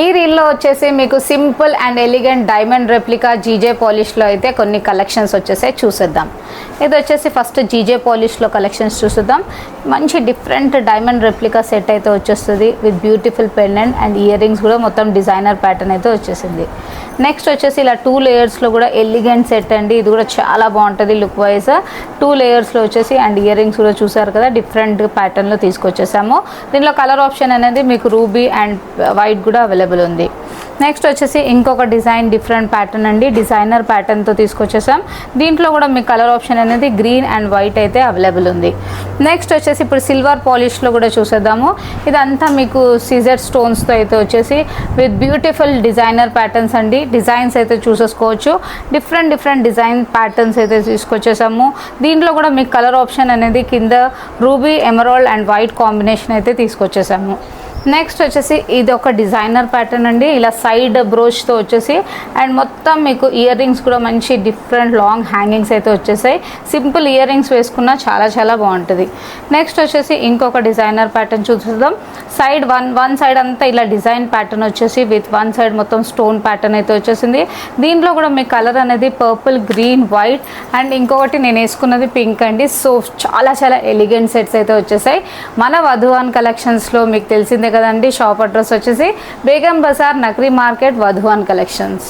ఈ రీల్లో వచ్చేసి మీకు simple and elegant diamond replica GJ పాలిష్లో అయితే కొన్ని కలెక్షన్స్ వచ్చేసాయి, చూసేద్దాం. ఇది వచ్చేసి ఫస్ట్ జీజే పాలిష్లో కలెక్షన్స్ చూసేద్దాం. మంచి డిఫరెంట్ డైమండ్ రెప్లికా సెట్ అయితే వచ్చేస్తుంది with beautiful pendant and ear rings కూడా మొత్తం డిజైనర్ ప్యాటర్న్ అయితే వచ్చేసింది. నెక్స్ట్ వచ్చేసి ఇలా 2 లేయర్స్లో కూడా ఎలిగెంట్ సెట్ అండి. ఇది కూడా చాలా బాగుంటుంది లుక్ వైజ్. 2 లేయర్స్లో వచ్చేసి అండ్ ఇయర్ రింగ్స్ కూడా చూసారు కదా, డిఫరెంట్ ప్యాటర్న్లో తీసుకొచ్చేసాము. దీనిలో కలర్ ఆప్షన్ అనేది మీకు రూబీ అండ్ వైట్ కూడా అవైలబుల్ ఉంది. నెక్స్ట్ వచ్చేసి ఇంకొక డిజైన్ డిఫరెంట్ ప్యాటర్న్ అండి, డిజైనర్ ప్యాటర్న్తో తీసుకొచ్చేసాం. దీంట్లో కూడా మీకు కలర్ ఆప్షన్ అనేది గ్రీన్ అండ్ వైట్ అయితే అవైలబుల్ ఉంది. నెక్స్ట్ వచ్చేసి ఇప్పుడు సిల్వర్ పాలిష్లో కూడా చూసేద్దాము. ఇదంతా మీకు సీజర్ స్టోన్స్తో అయితే వచ్చేసి విత్ బ్యూటిఫుల్ డిజైనర్ ప్యాటర్న్స్ అండి. డిజైన్స్ అయితే చూసేసుకోవచ్చు, డిఫరెంట్ డిజైన్ ప్యాటర్న్స్ అయితే తీసుకొచ్చేసాము. దీంట్లో కూడా మీకు కలర్ ఆప్షన్ అనేది కింద ruby, emerald and white combination అయితే తీసుకొచ్చేసాము. నెక్స్ట్ వచ్చేసి ఇది ఒక డిజైనర్ ప్యాటర్న్ అండి, ఇలా సైడ్ బ్రోచ్తో వచ్చేసి అండ్ మొత్తం మీకు ఇయర్ రింగ్స్ కూడా మంచి డిఫరెంట్ లాంగ్ హ్యాంగింగ్స్ అయితే వచ్చేసాయి. సింపుల్ ఇయర్ రింగ్స్ వేసుకున్నా చాలా బాగుంటుంది. నెక్స్ట్ వచ్చేసి ఇంకొక డిజైనర్ ప్యాటర్న్ చూద్దాం. సైడ్ వన్ సైడ్ అంతా ఇలా డిజైన్ ప్యాటర్న్ వచ్చేసి విత్ వన్ సైడ్ మొత్తం స్టోన్ ప్యాటర్న్ అయితే వచ్చేసింది. దీంట్లో కూడా మీ కలర్ అనేది పర్పుల్, గ్రీన్, వైట్ అండ్ ఇంకొకటి నేను వేసుకున్నది పింక్ అండి. సో చాలా ఎలిగెంట్ సెట్స్ అయితే వచ్చేసాయి మన వధువాన్ కలెక్షన్స్లో. మీకు తెలిసిందే కదండి, షాప్ అడ్రస్ వచ్చేసి బేగం బజార్, నక్రీ మార్కెట్, వధువాన్ కలెక్షన్స్.